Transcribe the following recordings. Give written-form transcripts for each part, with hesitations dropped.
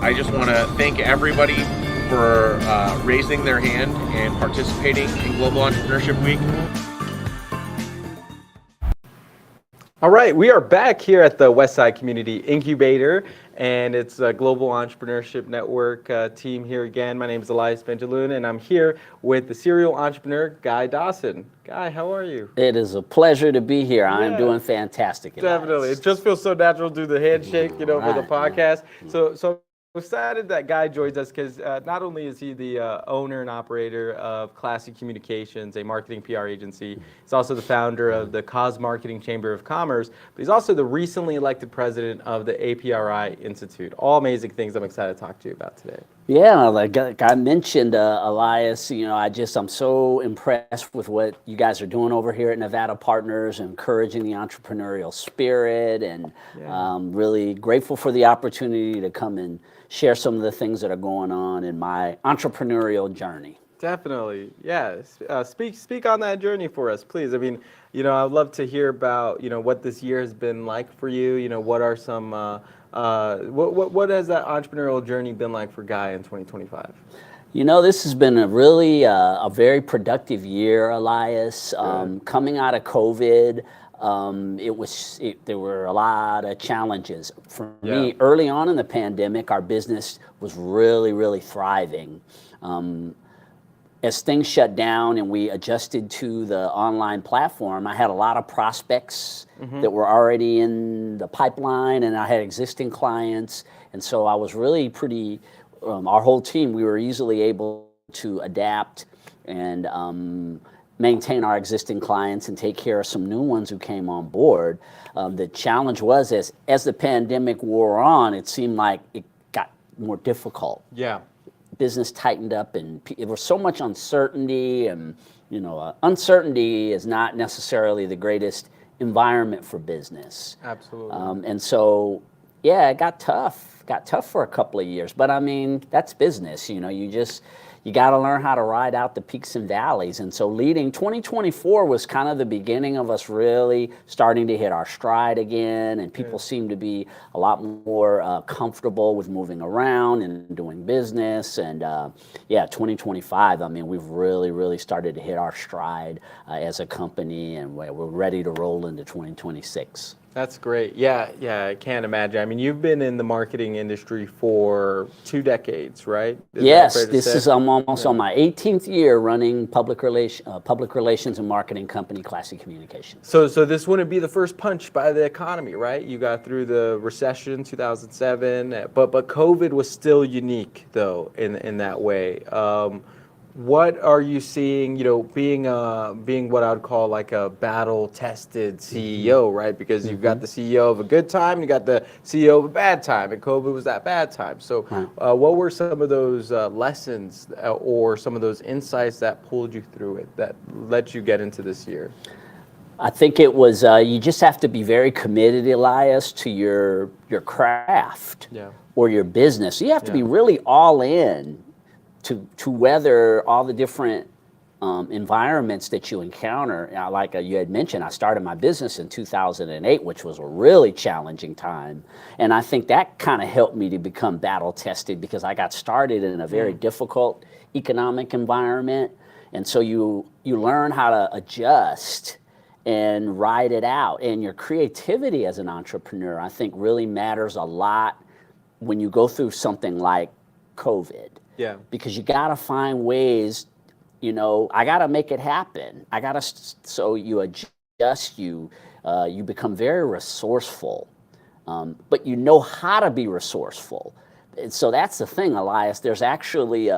I just want to thank everybody for raising their hand and participating in Global Entrepreneurship Week. All right, we are back here at the Westside Community Incubator, and it's a Global Entrepreneurship Network team here again. My name is Elias Benjelloun, and I'm here with the serial entrepreneur, Guy Dawson. Guy, how are you? It is a pleasure to be here. I am doing fantastic, Elias. Definitely. It just feels so natural to do the handshake, for the podcast. So I'm excited that Guy joins us because not only is he the owner and operator of Classic Communications, a marketing PR agency, he's also the founder of the Cause Marketing Chamber of Commerce, but he's also the recently elected president of the APRI Institute. All amazing things I'm excited to talk to you about today. Yeah, like I mentioned, Elias, I'm so impressed with what you guys are doing over here at Nevada Partners, encouraging the entrepreneurial spirit, and really grateful for the opportunity to come and share some of the things that are going on in my entrepreneurial journey. Definitely, yes. Speak on that journey for us, please. I mean, I'd love to hear about, what this year has been like for you. What are some, what has that entrepreneurial journey been like for Guy in 2025? This has been a really a very productive year, Elias. Coming out of COVID, there were a lot of challenges. For me, early on in the pandemic, our business was really, really thriving. As things shut down and we adjusted to the online platform, I had a lot of prospects that were already in the pipeline, and I had existing clients. And so I was really our whole team, we were easily able to adapt and maintain our existing clients and take care of some new ones who came on board. The challenge was as the pandemic wore on, it seemed like it got more difficult. Yeah. Business tightened up, and there was so much uncertainty, and uncertainty is not necessarily the greatest environment for business. Absolutely. And so, it got tough for a couple of years, but I mean, that's business. You got to learn how to ride out the peaks and valleys. And so leading 2024 was kind of the beginning of us really starting to hit our stride again, and people seem to be a lot more comfortable with moving around and doing business. And 2025, I mean, we've really, really started to hit our stride as a company, and we're ready to roll into 2026. That's great. Yeah, I can't imagine. I mean, you've been in the marketing industry for 2 decades, right? Yes, I'm almost on my 18th year running public relations and marketing company, Classic Communications. So this wouldn't be the first punch by the economy, right? You got through the recession, 2007, but COVID was still unique, though, in that way. What are you seeing, being what I would call like a battle-tested CEO, right? Because you've got the CEO of a good time, and you got the CEO of a bad time, and COVID was that bad time. So what were some of those lessons or some of those insights that pulled you through it, that let you get into this year? I think it was, you just have to be very committed, Elias, to your craft or your business. You have to be really all in to weather all the different environments that you encounter. Like you had mentioned, I started my business in 2008, which was a really challenging time. And I think that kind of helped me to become battle tested, because I got started in a very difficult economic environment. And so you learn how to adjust and ride it out. And your creativity as an entrepreneur, I think, really matters a lot when you go through something like COVID. Yeah. Because you got to find ways, I got to make it happen. So you adjust, you become very resourceful, but you know how to be resourceful. And so that's the thing, Elias. There's actually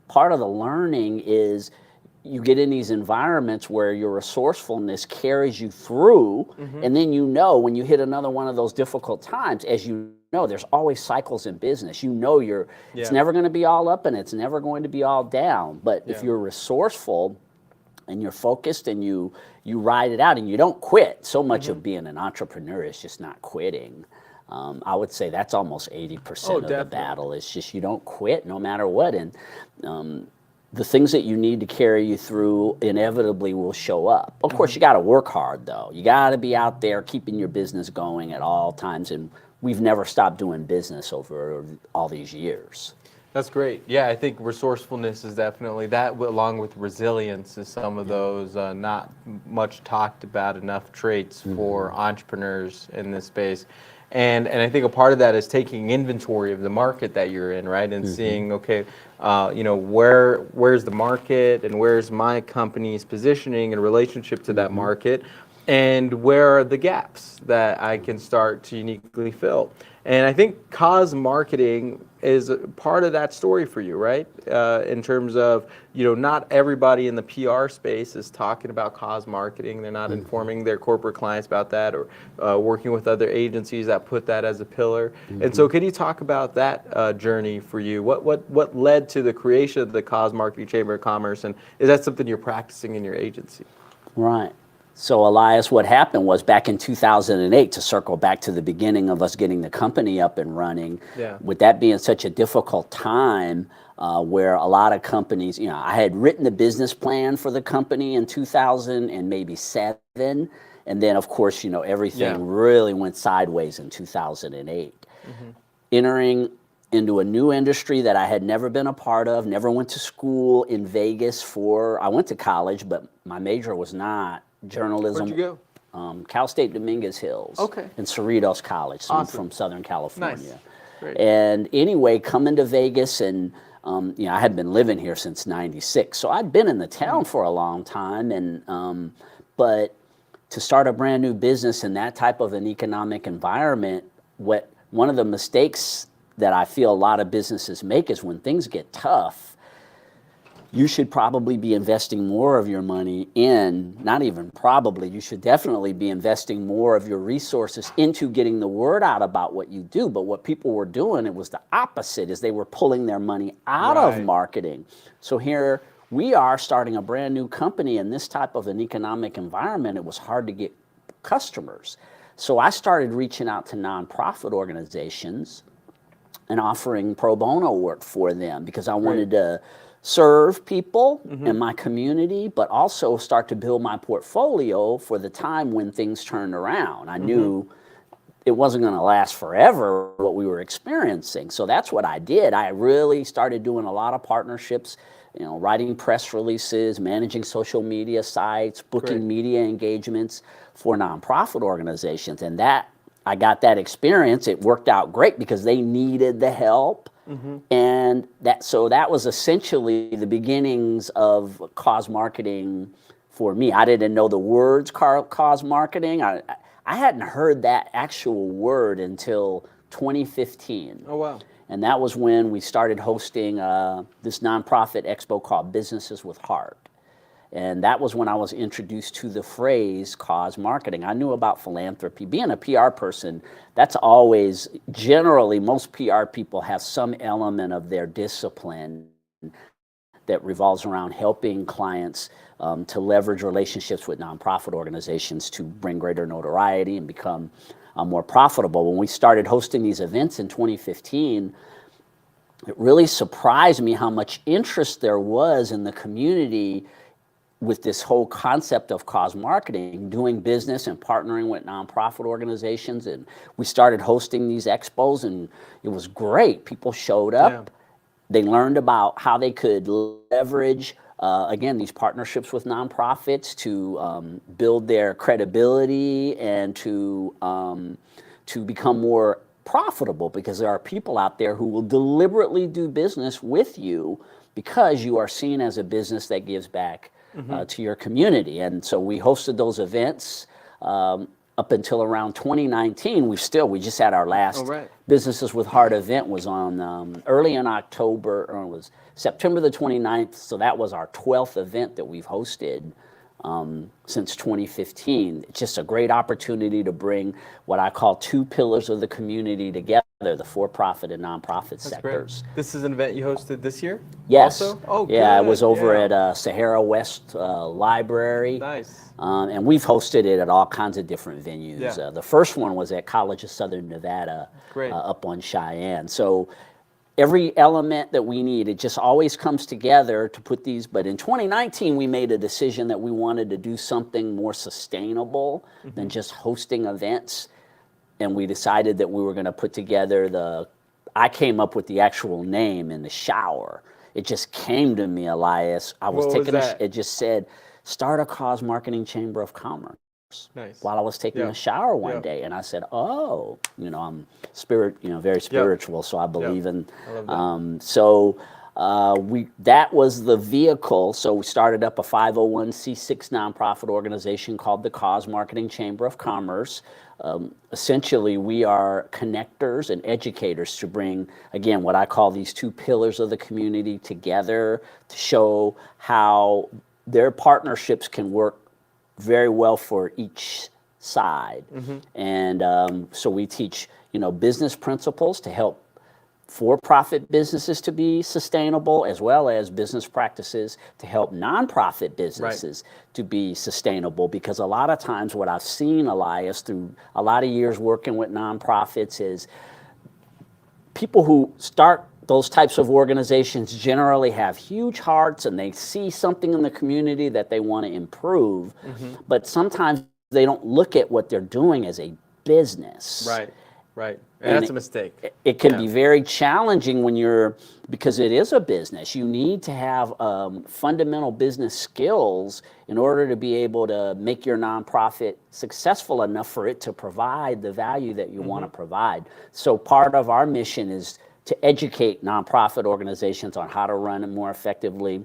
part of the learning is you get in these environments where your resourcefulness carries you through, and then when you hit another one of those difficult times, as you know, there's always cycles in business. It's never going to be all up and it's never going to be all down. But if you're resourceful and you're focused and you ride it out and you don't quit, so much of being an entrepreneur is just not quitting. I would say that's almost 80% of the battle. It's just you don't quit no matter what. And the things that you need to carry you through inevitably will show up. Of course, you got to work hard, though. You got to be out there keeping your business going at all times and we've never stopped doing business over all these years. That's great. Yeah, I think resourcefulness is definitely that, along with resilience, is some of those not much talked about enough traits for entrepreneurs in this space. And I think a part of that is taking inventory of the market that you're in, right? And seeing, okay, where's the market and where's my company's positioning in relationship to that market, and where are the gaps that I can start to uniquely fill. And I think cause marketing is a part of that story for you, right? In terms of, not everybody in the PR space is talking about cause marketing. They're not informing their corporate clients about that, or working with other agencies that put that as a pillar. And so can you talk about that journey for you? What led to the creation of the Cause Marketing Chamber of Commerce, and is that something you're practicing in your agency? Right. So Elias, what happened was back in 2008, to circle back to the beginning of us getting the company up and running, with that being such a difficult time where a lot of companies, I had written the business plan for the company in 2007, and then of course, everything really went sideways in 2008. Entering into a new industry that I had never been a part of, never went to school in Vegas I went to college, but my major was not journalism. Where'd you go? Cal State Dominguez Hills. Okay. And Cerritos College, so I'm Awesome. from Southern California. Nice. Great. And anyway, coming to Vegas, and I had been living here since '96, so I'd been in the town for a long time, and but to start a brand new business in that type of an economic environment, one of the mistakes that I feel a lot of businesses make is when things get tough, you should probably be investing more of your money in, not even probably, you should definitely be investing more of your resources into getting the word out about what you do. But what people were doing, it was the opposite, is they were pulling their money out of marketing. So here we are starting a brand new company in this type of an economic environment. It was hard to get customers. So I started reaching out to nonprofit organizations and offering pro bono work for them, because I wanted to serve people in my community, but also start to build my portfolio for the time when things turned around. I knew it wasn't going to last forever, what we were experiencing. So that's what I did. I really started doing a lot of partnerships, writing press releases, managing social media sites, booking media engagements for nonprofit organizations. And I got that experience. It worked out great because they needed the help. And that was essentially the beginnings of cause marketing for me. I didn't know the words cause marketing. I hadn't heard that actual word until 2015. Oh, wow. And that was when we started hosting this nonprofit expo called Businesses with Heart. And that was when I was introduced to the phrase cause marketing. I knew about philanthropy. Being a PR person, that's always, generally, most PR people have some element of their discipline that revolves around helping clients to leverage relationships with nonprofit organizations to bring greater notoriety and become more profitable. When we started hosting these events in 2015, it really surprised me how much interest there was in the community with this whole concept of cause marketing, doing business and partnering with nonprofit organizations. And we started hosting these expos, and it was great. People showed up. They learned about how they could leverage, again, these partnerships with nonprofits to build their credibility and to become more profitable, because there are people out there who will deliberately do business with you because you are seen as a business that gives back to your community. And so we hosted those events up until around 2019. We just had our last Businesses with Heart event was on early in October, or it was September the 29th. So that was our 12th event that we've hosted since 2015. It's just a great opportunity to bring what I call two pillars of the community together, the for-profit and nonprofit sectors. Great. This is an event you hosted this year? Yes. Also? Oh, yeah, good. I was over at Sahara West Library. Nice. And we've hosted it at all kinds of different venues. Yeah. The first one was at College of Southern Nevada up on Cheyenne. So every element that we need, it just always comes together to put these. But in 2019, we made a decision that we wanted to do something more sustainable than just hosting events. and we decided that we were going to put together I came up with the actual name in the shower. It just came to me, Elias. I was What was taking that? it just said, start a cause marketing chamber of commerce. Nice. While I was taking Yeah. a shower one Yeah. day, and I said, "Oh, I'm very spiritual, so I believe in." I love that. That was the vehicle. So we started up a 501c6 nonprofit organization called the Cause Marketing Chamber of Commerce. Essentially, we are connectors and educators to bring, again, what I call these two pillars of the community together to show how their partnerships can work very well for each side. And so we teach, business principles to help for-profit businesses to be sustainable, as well as business practices to help nonprofit businesses to be sustainable. Because a lot of times what I've seen, Elias, through a lot of years working with nonprofits is people who start those types of organizations generally have huge hearts and they see something in the community that they want to improve, but sometimes they don't look at what they're doing as a business. Right. And that's a mistake. It can be very challenging because it is a business. You need to have fundamental business skills in order to be able to make your nonprofit successful enough for it to provide the value that you want to provide. So part of our mission is to educate nonprofit organizations on how to run it more effectively.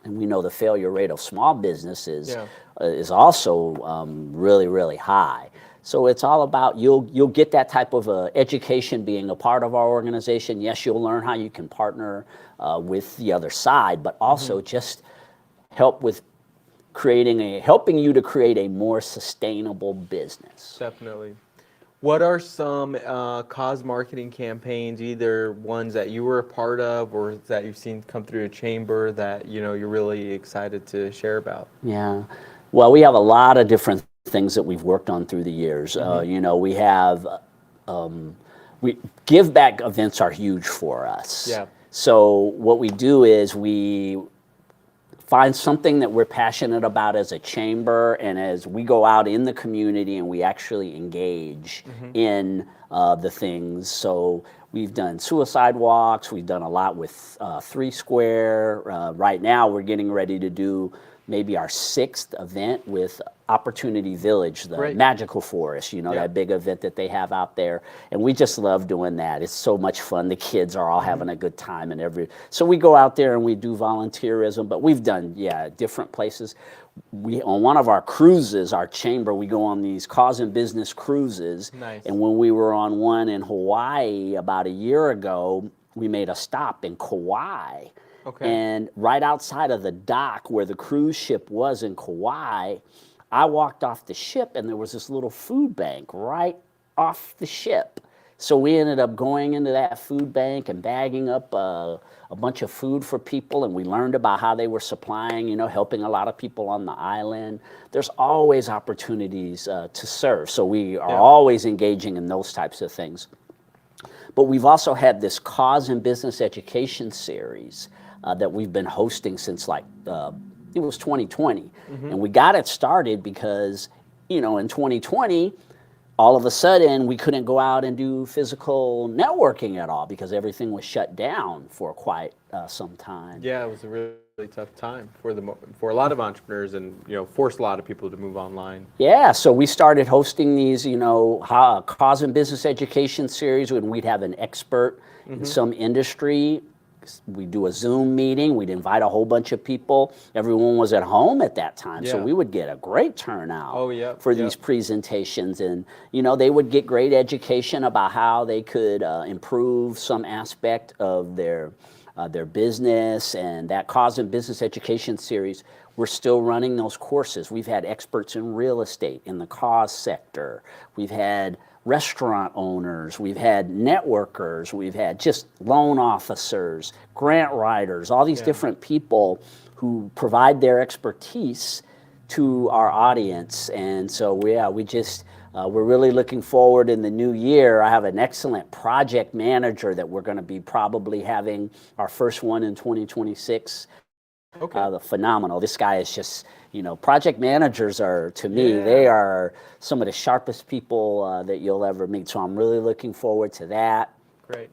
And we know the failure rate of small businesses is also really, really high. So it's all about, you'll get that type of education being a part of our organization. Yes, you'll learn how you can partner with the other side, but also just help with helping you to create a more sustainable business. Definitely. What are some cause marketing campaigns, either ones that you were a part of or that you've seen come through a chamber that you're really excited to share about? Yeah, well, we have a lot of different things that we've worked on through the years. We have give back events are huge for us. Yeah. So what we do is we find something that we're passionate about as a chamber, and as we go out in the community and we actually engage in the things. So we've done suicide walks, we've done a lot with Three Square. Right now we're getting ready to do maybe our 6th event with Opportunity Village, the Magical Forest, that big event that they have out there. And we just love doing that. It's so much fun. The kids are all having a good time. So we go out there and we do volunteerism, but we've done, different places. On one of our cruises, our chamber, we go on these cause and business cruises. Nice. And when we were on one in Hawaii about a year ago, we made a stop in Kauai. Okay. And right outside of the dock where the cruise ship was in Kauai, I walked off the ship and there was this little food bank right off the ship. So we ended up going into that food bank and bagging up a bunch of food for people, and we learned about how they were supplying, helping a lot of people on the island. There's always opportunities to serve. So we are always engaging in those types of things. But we've also had this cause and business education series that we've been hosting since it was 2020. And we got it started because, in 2020, all of a sudden we couldn't go out and do physical networking at all because everything was shut down for quite some time. Yeah, it was a really tough time for a lot of entrepreneurs, and forced a lot of people to move online. Yeah, so we started hosting these, cause and business education series when we'd have an expert in some industry. We'd do a Zoom meeting. We'd invite a whole bunch of people. Everyone was at home at that time, so we would get a great turnout for these presentations. And, they would get great education about how they could improve some aspect of their business. And that cause and business education series, we're still running those courses. We've had experts in real estate, in the cause sector. We've had restaurant owners, we've had networkers, we've had just loan officers, grant writers, all these different people who provide their expertise to our audience. And so we're really looking forward in the new year. I have an excellent project manager that we're going to be probably having our first one in 2026. Okay. The phenomenal. This guy is just, project managers are, to me, they are some of the sharpest people that you'll ever meet. So I'm really looking forward to that. Great.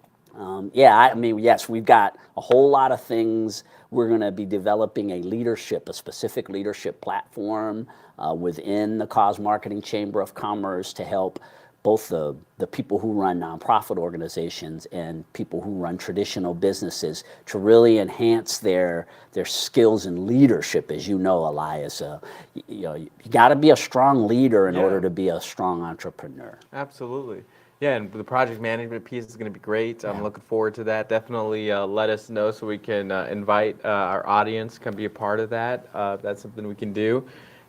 Yes, we've got a whole lot of things. We're going to be developing a specific leadership platform within the Cause Marketing Chamber of Commerce to help both the people who run nonprofit organizations and people who run traditional businesses to really enhance their skills in leadership. As you know, Elias, you got to be a strong leader in order to be a strong entrepreneur. Absolutely. Yeah, and the project management piece is going to be great. I'm looking forward to that. Definitely let us know so we can invite our audience, come be a part of that. That's something we can do.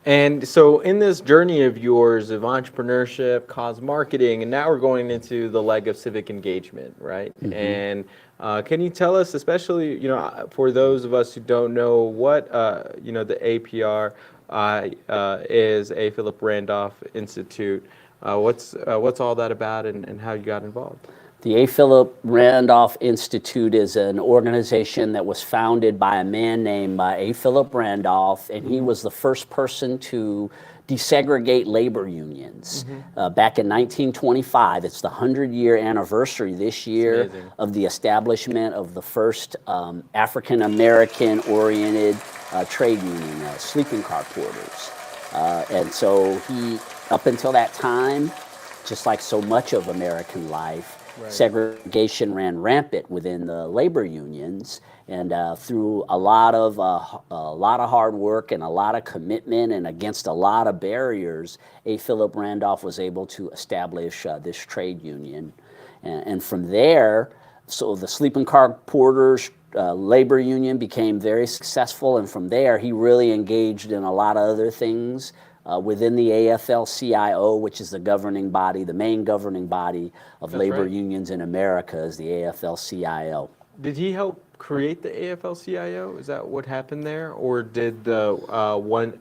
And so in this journey of yours of entrepreneurship, cause marketing, and now we're going into the leg of civic engagement, right? Mm-hmm. And can you tell us, especially, for those of us who don't know what, the APR is, A. Philip Randolph Institute, what's all that about and how you got involved? The A. Philip Randolph Institute is an organization that was founded by a man named A. Philip Randolph, and he was the first person to desegregate labor unions back in 1925. It's the 100-year anniversary this year of the establishment of the first African-American oriented trade union, sleeping car porters. And so he, up until that time, just like so much of American life, segregation ran rampant within the labor unions, and through a lot of hard work and a lot of commitment and against a lot of barriers, A. Philip Randolph was able to establish this trade union. And from there, so the sleeping car porters labor union became very successful, and from there he really engaged in a lot of other things within the AFL-CIO, which is the governing body, the main governing body of labor unions in America is the AFL-CIO. Did he help create the AFL-CIO? Is that what happened there? Or did the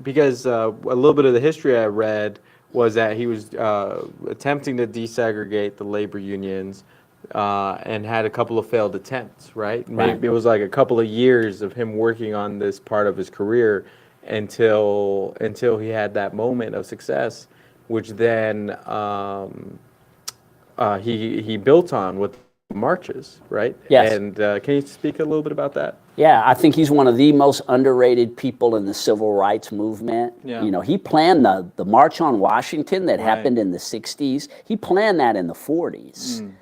because a little bit of the history I read was that he was attempting to desegregate the labor unions and had a couple of failed attempts, right? Maybe it was like a couple of years of him working on this part of his career until he had that moment of success, which then he built on with marches, right? Yes. And can you speak a little bit about that? Yeah, I think he's one of the most underrated people in the civil rights movement. Yeah. He planned the March on Washington that happened in the 60s. He planned that in the 40s.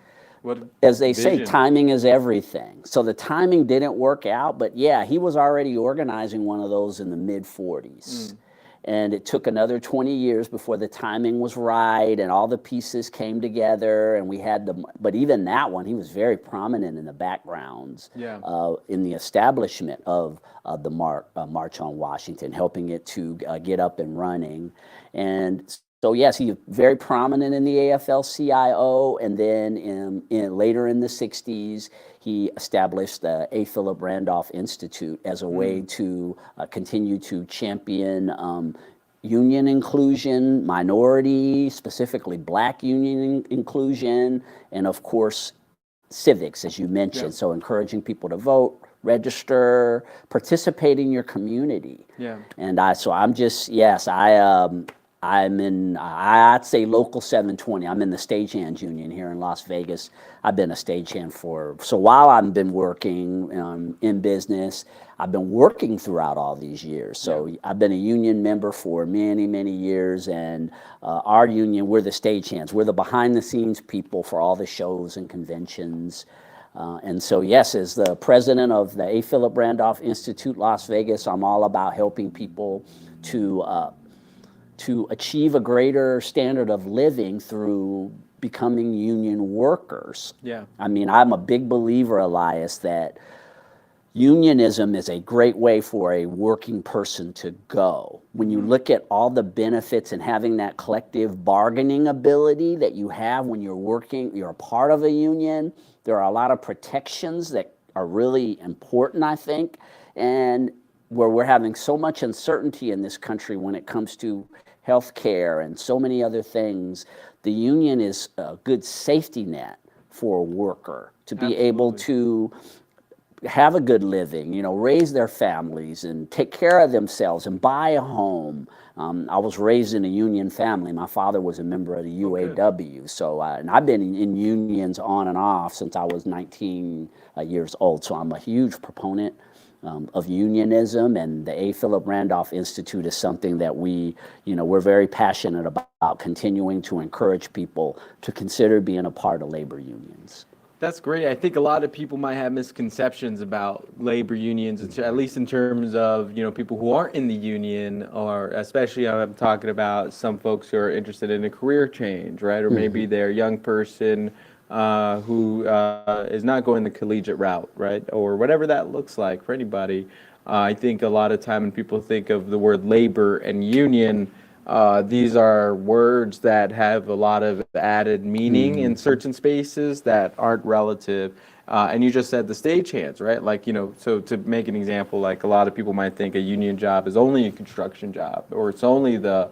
As they say, timing is everything. So the timing didn't work out, but yeah, he was already organizing one of those in the mid-40s. And it took another 20 years before the timing was right and all the pieces came together, and we had but even that one, he was very prominent in the backgrounds in the establishment of the March on Washington, helping it to get up and running. And so yes, he's very prominent in the AFL-CIO, and then later in the 60s, he established the A. Philip Randolph Institute as a way to continue to champion union inclusion, minority, specifically black union inclusion, and of course, civics, as you mentioned. So encouraging people to vote, register, participate in your community. And I'm in, I'd say local 720. I'm in the stagehands union here in Las Vegas. I've been a stagehand so while I've been working in business, I've been working throughout all these years. So I've been a union member for many, many years, and our union, we're the stagehands. We're the behind the scenes people for all the shows and conventions. And so yes, as the president of the A. Philip Randolph Institute Las Vegas, I'm all about helping people to achieve a greater standard of living through becoming union workers. I mean, I'm a big believer, Elias, that unionism is a great way for a working person to go. When you look at all the benefits and having that collective bargaining ability that you have when you're working, you're a part of a union, there are a lot of protections that are really important, I think, and where we're having so much uncertainty in this country when it comes to health care and so many other things, the union is a good safety net for a worker to be able to have a good living, you know, raise their families and take care of themselves and buy a home. I was raised in a union family. My father was a member of the UAW. So, and I've been in unions on and off since I was 19 years old. So I'm a huge proponent of unionism, and the A. Philip Randolph Institute is something that we're very passionate about continuing to encourage people to consider being a part of labor unions. That's great. I think a lot of people might have misconceptions about labor unions, at least in terms of, people who aren't in the union, or especially I'm talking about some folks who are interested in a career change, right? Or maybe they're a young person who is not going the collegiate route, right? Or whatever that looks like for anybody. I think a lot of time when people think of the word labor and union, these are words that have a lot of added meaning in certain spaces that aren't relative. And you just said the stagehands, right? Like, so to make an example, like a lot of people might think a union job is only a construction job, or it's only the,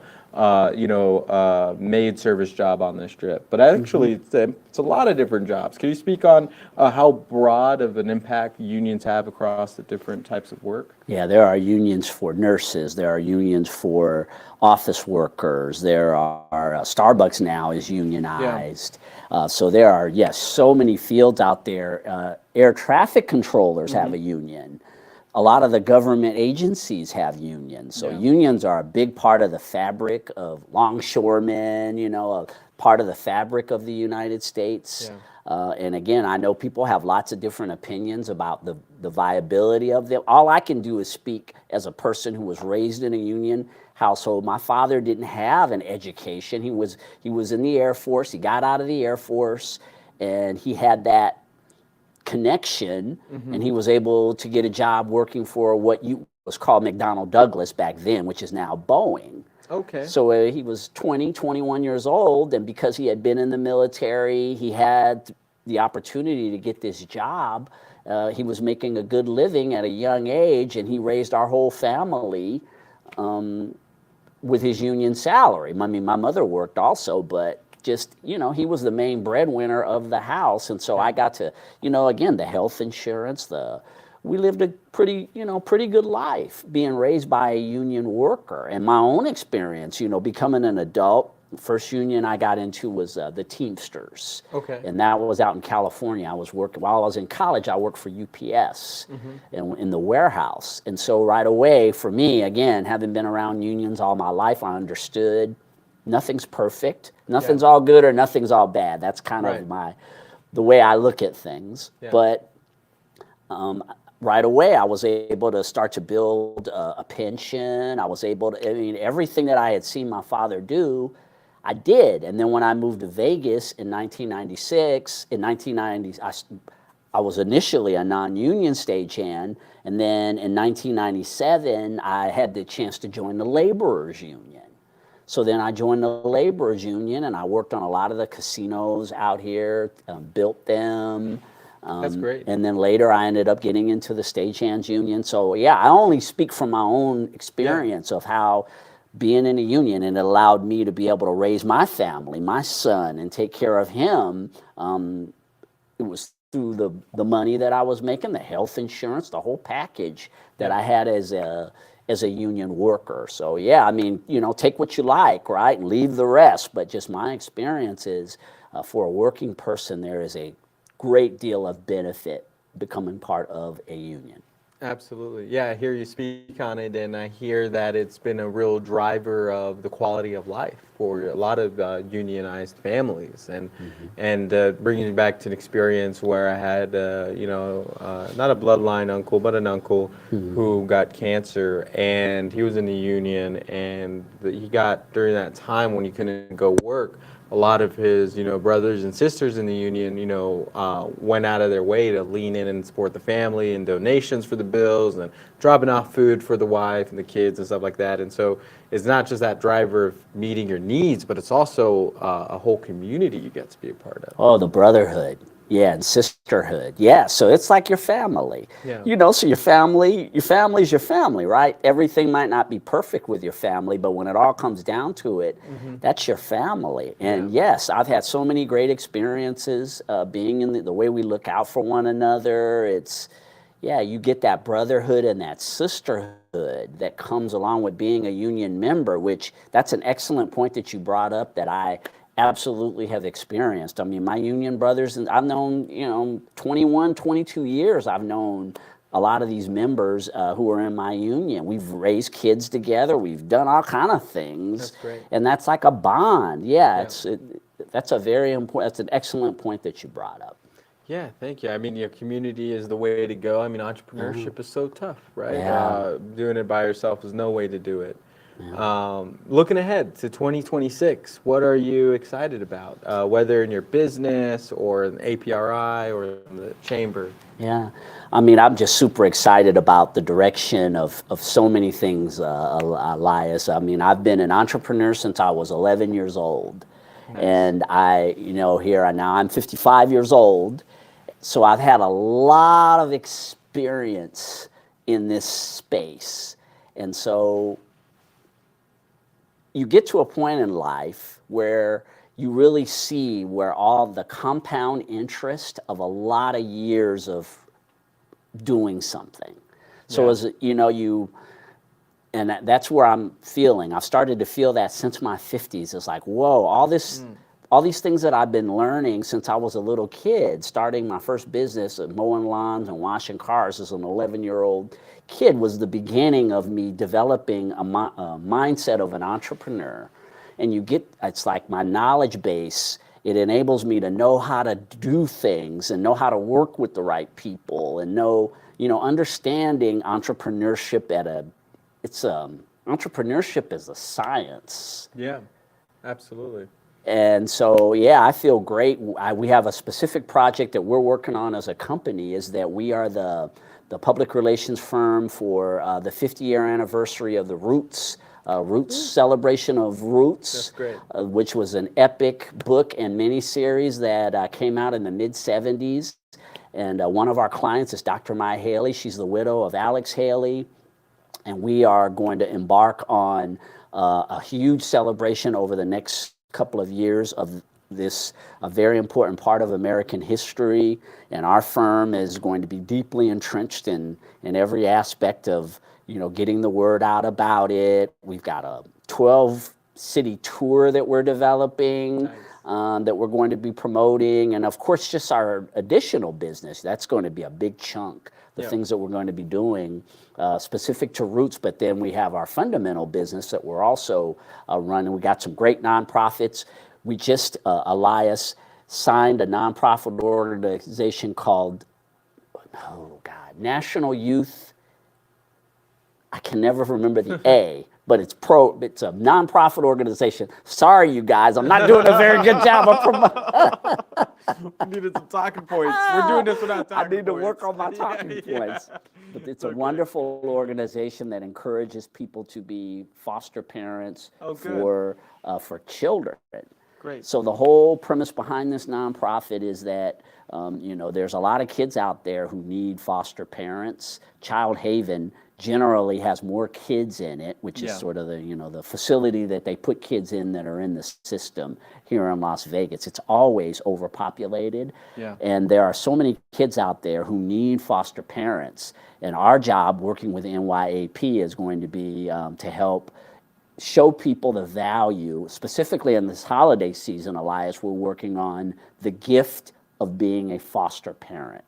maid service job on the strip. But actually, it's a lot of different jobs. Can you speak on how broad of an impact unions have across the different types of work? Yeah, there are unions for nurses. There are unions for office workers. There are Starbucks now is unionized. So there are, yes, so many fields out there. Air traffic controllers have a union. A lot of the government agencies have unions. So unions are a big part of the fabric of longshoremen, a part of the fabric of the United States. And again, I know people have lots of different opinions about the viability of them. All I can do is speak as a person who was raised in a union household. My father didn't have an education. He was in the Air Force. He got out of the Air Force, and he had that connection, and he was able to get a job working for what was called McDonnell Douglas back then, which is now Boeing. Okay. So he was 21 years old, and because he had been in the military, he had the opportunity to get this job. He was making a good living at a young age, and he raised our whole family with his union salary. I mean, my mother worked also, but just, he was the main breadwinner of the house. And so I got to, again, the health insurance, we lived a pretty good life being raised by a union worker. And my own experience, becoming an adult, first union I got into was the Teamsters. Okay. And that was out in California. I was working, while I was in college, I worked for UPS in the warehouse. And so right away, for me, again, having been around unions all my life, I understood nothing's perfect. Nothing's all good or nothing's all bad. That's kind of the way I look at things. But right away, I was able to start to build a pension. I was able to, everything that I had seen my father do, I did. And then when I moved to Vegas in 1996, I was initially a non-union stagehand. And then in 1997, I had the chance to join the laborers union. So then I joined the laborers union, and I worked on a lot of the casinos out here, built them. That's great. And then later I ended up getting into the stagehands union. So yeah, I only speak from my own experience of how being in a union, and it allowed me to be able to raise my family, my son, and take care of him. It was through the money that I was making, the health insurance, the whole package that I had as a union worker. So yeah, take what you like, right, and leave the rest. But just my experience is, for a working person, there is a great deal of benefit becoming part of a union. Absolutely. Yeah, I hear you speak on it, and I hear that it's been a real driver of the quality of life for a lot of unionized families. And bringing it back to an experience where I had, not a bloodline uncle, but an uncle who got cancer, and he was in the union, and he got, during that time when he couldn't go work, a lot of his, brothers and sisters in the union, went out of their way to lean in and support the family, and donations for the bills, and dropping off food for the wife and the kids and stuff like that. And so it's not just that driver of meeting your needs, but it's also a whole community you get to be a part of. Oh, the brotherhood. Yeah, and sisterhood. Yeah, so it's like your family. Yeah. So your family's your family, right? Everything might not be perfect with your family, but when it all comes down to it, that's your family. And yes, I've had so many great experiences being in the way we look out for one another. It's, yeah, you get that brotherhood and that sisterhood that comes along with being a union member, which that's an excellent point that you brought up that I absolutely have experienced. I mean, my union brothers, and I've known, 21, 22 years, I've known a lot of these members who are in my union. We've raised kids together. We've done all kind of things. That's great. And that's like a bond. Yeah, that's a very important, that's an excellent point that you brought up. Yeah, thank you. I mean, your community is the way to go. I mean, entrepreneurship is so tough, right? Yeah. Doing it by yourself is no way to do it. Looking ahead to 2026, what are you excited about? Whether in your business or in APRI or in the chamber? Yeah, I mean, I'm just super excited about the direction of so many things, Elias. I mean, I've been an entrepreneur since I was 11 years old. Nice. And now I'm 55 years old. So I've had a lot of experience in this space. And so you get to a point in life where you really see where all the compound interest of a lot of years of doing something. So as and that's where I'm feeling. I've started to feel that since my 50s. It's like, whoa, all these things that I've been learning since I was a little kid, starting my first business of mowing lawns and washing cars as an 11-year-old kid was the beginning of me developing a mindset of an entrepreneur. And it's like my knowledge base, it enables me to know how to do things and know how to work with the right people and understanding entrepreneurship entrepreneurship is a science. Yeah, absolutely. And so, I feel great. We have a specific project that we're working on as a company is that we are the public relations firm for the 50-year anniversary of the Roots celebration of Roots. That's great. Which was an epic book and miniseries that came out in the mid-'70s. And one of our clients is Dr. Maya Haley. She's the widow of Alex Haley. And we are going to embark on a huge celebration over the next couple of years of this, a very important part of American history. And our firm is going to be deeply entrenched in every aspect of, getting the word out about it. We've got a 12-city tour that we're developing. Nice. That we're going to be promoting. And of course, just our additional business. That's going to be a big chunk. The things that we're going to be doing specific to Roots, but then we have our fundamental business that we're also running. We got some great nonprofits. We just, Elias, signed a nonprofit organization called, National Youth, I can never remember the A, but it's a nonprofit organization. Sorry, you guys, I'm not doing a very good job of promoting. We needed some talking points. We're doing this without talking points. I need to work on my talking points. But it's a wonderful organization that encourages people to be foster parents for children. Great. So the whole premise behind this nonprofit is that there's a lot of kids out there who need foster parents. Child Haven generally has more kids in it, which is sort of the facility that they put kids in that are in the system here in Las Vegas. It's always overpopulated. Yeah. And there are so many kids out there who need foster parents. And our job working with NYAP is going to be to help show people the value, specifically in this holiday season, Elias, we're working on the gift of being a foster parent.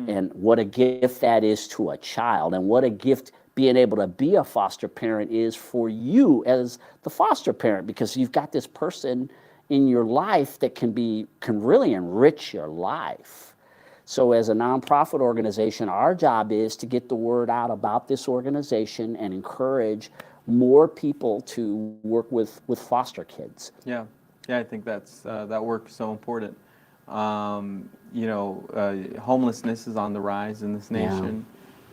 And what a gift that is to a child, and what a gift being able to be a foster parent is for you as the foster parent, because you've got this person in your life that can really enrich your life. So as a nonprofit organization, our job is to get the word out about this organization and encourage more people to work with foster kids. Yeah, I think that work is so important. Homelessness is on the rise in this nation.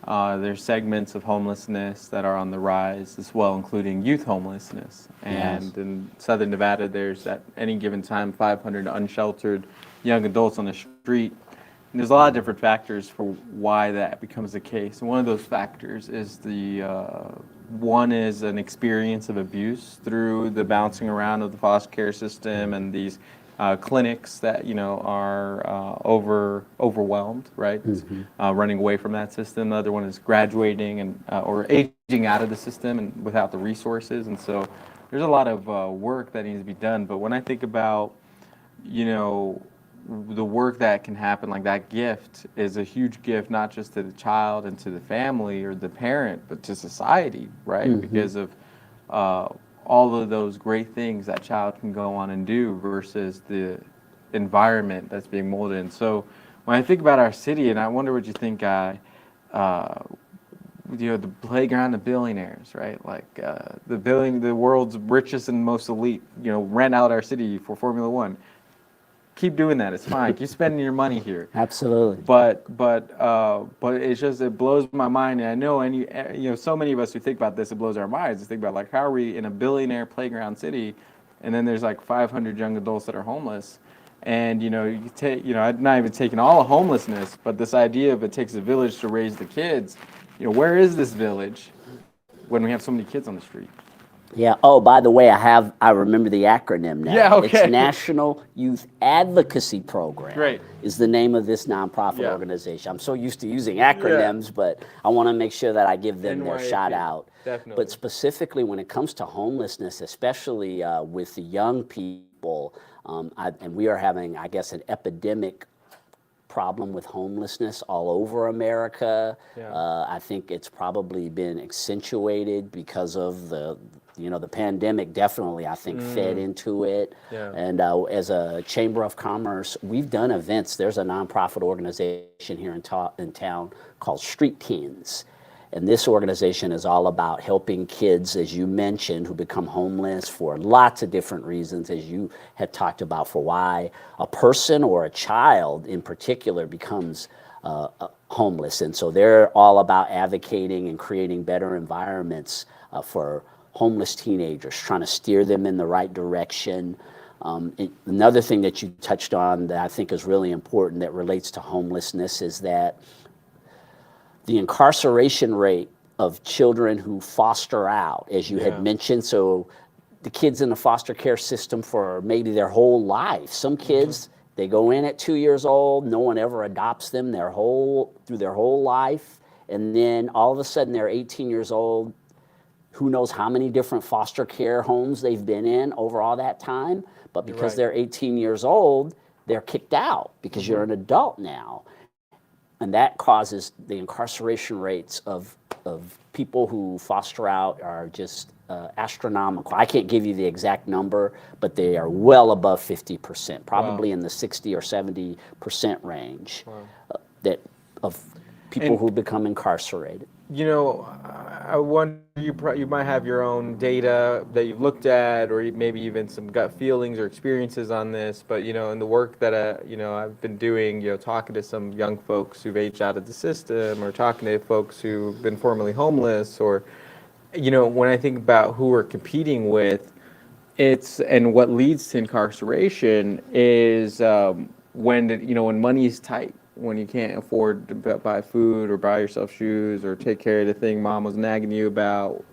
Yeah. There's segments of homelessness that are on the rise as well, including youth homelessness. And in Southern Nevada, there's at any given time 500 unsheltered young adults on the street. And there's a lot of different factors for why that becomes the case. And one of those factors is one is an experience of abuse through the bouncing around of the foster care system and these clinics that are overwhelmed, right? Running away from that system. The other one is graduating and or aging out of the system and without the resources. And so there's a lot of work that needs to be done. But when I think about the work that can happen, like that gift is a huge gift, not just to the child and to the family or the parent, but to society, right? Because of all of those great things that child can go on and do versus the environment that's being molded in. So when I think about our city, and I wonder what you think, Guy, the playground of billionaires, right? Like the world's richest and most elite, rent out our city for Formula One. Keep doing that. It's fine. Keep spending your money here. Absolutely. But it's just, it blows my mind. And I know, so many of us who think about this, it blows our minds. To think about, like, how are we in a billionaire playground city, and then there's like 500 young adults that are homeless, and you take, I'm not even taking all of homelessness, but this idea of it takes a village to raise the kids. Where is this village when we have so many kids on the street? Yeah. Oh, by the way, I remember the acronym now. Yeah, okay. It's National Youth Advocacy Program. Great. Is the name of this nonprofit organization. I'm so used to using acronyms, but I want to make sure that I give them their shout out. Definitely. But specifically when it comes to homelessness, especially with the young people, and we are having, I guess, an epidemic problem with homelessness all over America. Yeah. I think it's probably been accentuated because of the pandemic definitely, I think, fed into it. Yeah. And as a Chamber of Commerce, we've done events. There's a nonprofit organization here in town called Street Teens. And this organization is all about helping kids, as you mentioned, who become homeless for lots of different reasons, as you had talked about, for why a person or a child in particular becomes homeless. And so they're all about advocating and creating better environments for homeless teenagers, trying to steer them in the right direction. Another thing that you touched on that I think is really important that relates to homelessness is that the incarceration rate of children who foster out, as you had mentioned, so the kids in the foster care system for maybe their whole life. Some kids, they go in at 2 years old, no one ever adopts them through their whole life, and then all of a sudden they're 18 years old. Who knows how many different foster care homes they've been in over all that time, but because they're 18 years old, they're kicked out because you're an adult now. And that causes the incarceration rates of people who foster out are just astronomical. I can't give you the exact number, but they are well above 50%, probably in the 60 or 70% range of people who become incarcerated. I wonder, you might have your own data that you've looked at, or maybe even some gut feelings or experiences on this. But in the work that I've been doing, talking to some young folks who've aged out of the system, or talking to folks who've been formerly homeless, or when I think about who we're competing with, and what leads to incarceration is when money is tight. When you can't afford to buy food or buy yourself shoes or take care of the thing mom was nagging you about,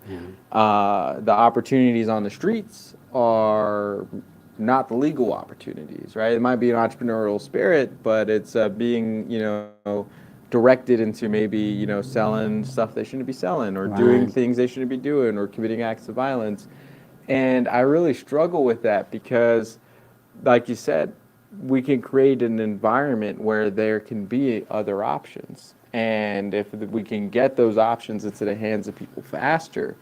the opportunities on the streets are not the legal opportunities, right? It might be an entrepreneurial spirit, but it's being, directed into maybe, selling stuff they shouldn't be selling, or doing things they shouldn't be doing, or committing acts of violence. And I really struggle with that because, like you said, we can create an environment where there can be other options. And if we can get those options into the hands of people faster,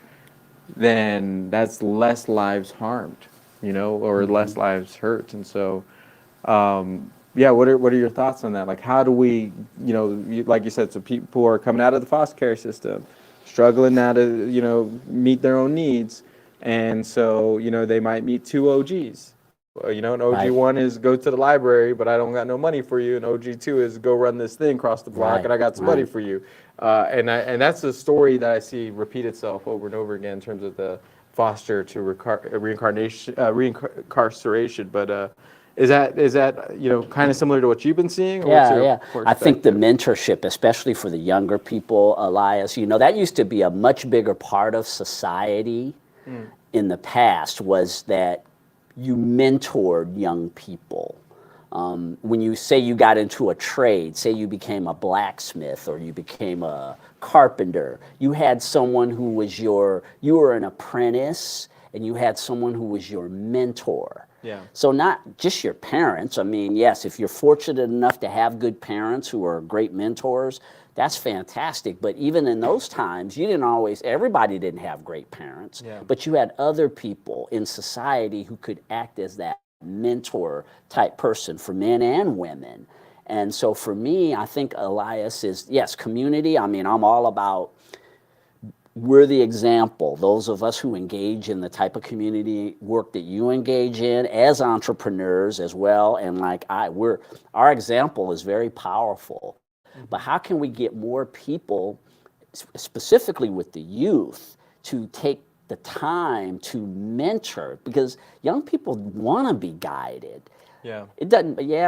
then that's less lives harmed, or less lives hurt. And so, what are your thoughts on that? Like, how do we, like you said, so people are coming out of the foster care system, struggling now to, meet their own needs. And so, they might meet two OGs. An OG1 is go to the library, but I don't got no money for you. And OG2 is go run this thing across the block, and I got some money for you. And that's a story that I see repeat itself over and over again in terms of the foster to reincarceration. But is that kind of similar to what you've been seeing? Or I think the mentorship, especially for the younger people, Elias, that used to be a much bigger part of society in the past, was that you mentored young people. When you say you got into a trade, say you became a blacksmith or you became a carpenter, you had someone who was you were an apprentice and you had someone who was your mentor. Yeah. So not just your parents. I mean, yes, if you're fortunate enough to have good parents who are great mentors, that's fantastic. But even in those times, everybody didn't have great parents, but you had other people in society who could act as that mentor type person for men and women. And so for me, I think Elias is, yes, community. I mean, I'm all about, we're the example, those of us who engage in the type of community work that you engage in as entrepreneurs as well. And our example is very powerful. But how can we get more people, specifically with the youth, to take the time to mentor? Because young people want to be guided. Yeah.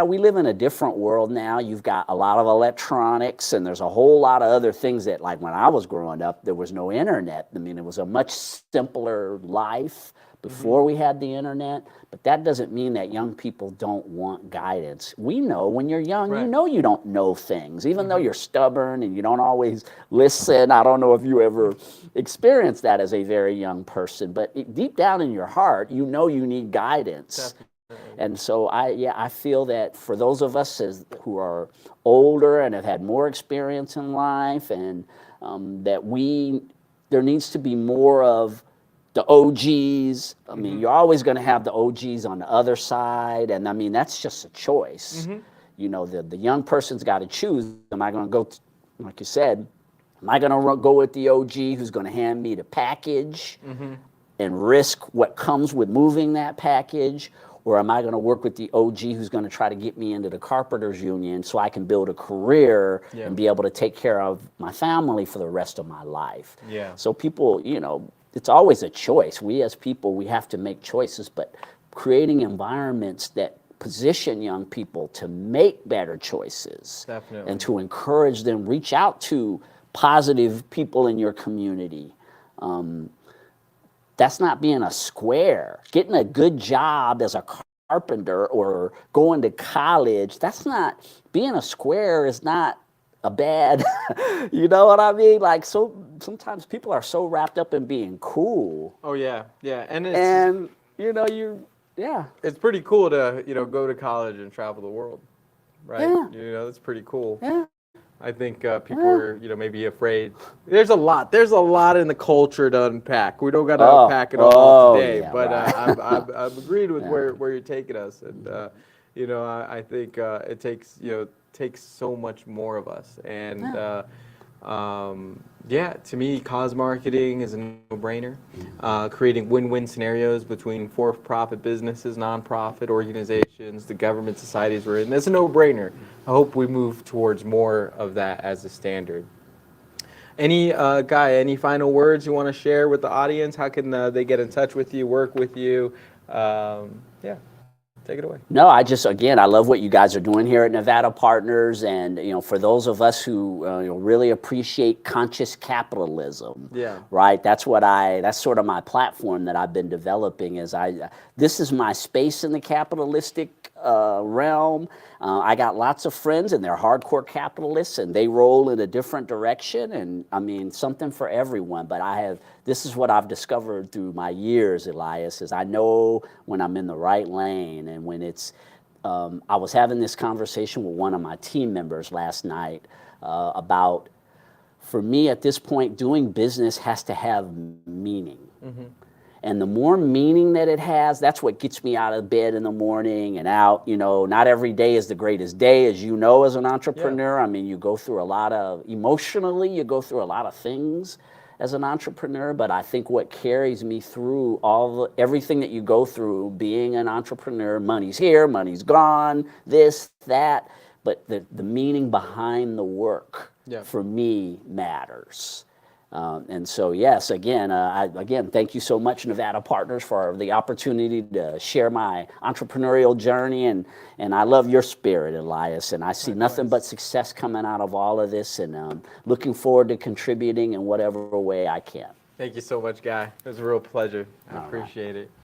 We live in a different world now. You've got a lot of electronics and there's a whole lot of other things that, like when I was growing up, there was no internet. I mean, it was a much simpler life before we had the internet, but that doesn't mean that young people don't want guidance. We know when you're young, you know you don't know things, even though you're stubborn and you don't always listen. I don't know if you ever experienced that as a very young person, but deep down in your heart, you know you need guidance. Definitely. And so I feel that for those of us who are older and have had more experience in life, and there needs to be more of the OGs. I mean, you're always going to have the OGs on the other side, and I mean that's just a choice. You know, the young person's got to choose. Am I going to go, like you said, am I going to go with the OG who's going to hand me the package and risk what comes with moving that package? Or am I going to work with the OG who's going to try to get me into the carpenters union so I can build a career and be able to take care of my family for the rest of my life? Yeah. So people, it's always a choice. We as people, we have to make choices, but creating environments that position young people to make better choices. Definitely. And to encourage them, reach out to positive people in your community. That's not being a square. Getting a good job as a carpenter or going to college, being a square is not a bad, you know what I mean? Like, so sometimes people are so wrapped up in being cool. Oh yeah, yeah. And it's pretty cool to, go to college and travel the world, right? Yeah. That's pretty cool. Yeah. I think people are, maybe afraid. There's a lot in the culture to unpack. We don't got to unpack it all today, but I've agreed with where you're taking us, and I think it takes so much more of us, and to me, cause marketing is a no-brainer. Creating win-win scenarios between for-profit businesses, nonprofit organizations, the government societies we're in, that's a no-brainer. I hope we move towards more of that as a standard. Guy, any final words you want to share with the audience? How can they get in touch with you, work with you? Take it away. No, I love what you guys are doing here at Nevada Partners, and for those of us who really appreciate conscious capitalism, right? That's sort of my platform that I've been developing. This is my space in the capitalistic realm. I got lots of friends, and they're hardcore capitalists, and they roll in a different direction. And I mean, something for everyone. But this is what I've discovered through my years, Elias, is I know when I'm in the right lane, and when it's. I was having this conversation with one of my team members last night about, for me at this point, doing business has to have meaning. And the more meaning that it has, that's what gets me out of bed in the morning and out. Not every day is the greatest day, as you know, as an entrepreneur. I mean, you go through emotionally, you go through a lot of things as an entrepreneur, but I think what carries me through everything that you go through being an entrepreneur, money's here, money's gone, this, that, but the meaning behind the work for me matters. And so, yes, again, thank you so much, Nevada Partners, for the opportunity to share my entrepreneurial journey. And I love your spirit, Elias. And I see nothing but success coming out of all of this. And looking forward to contributing in whatever way I can. Thank you so much, Guy. It was a real pleasure. I appreciate it.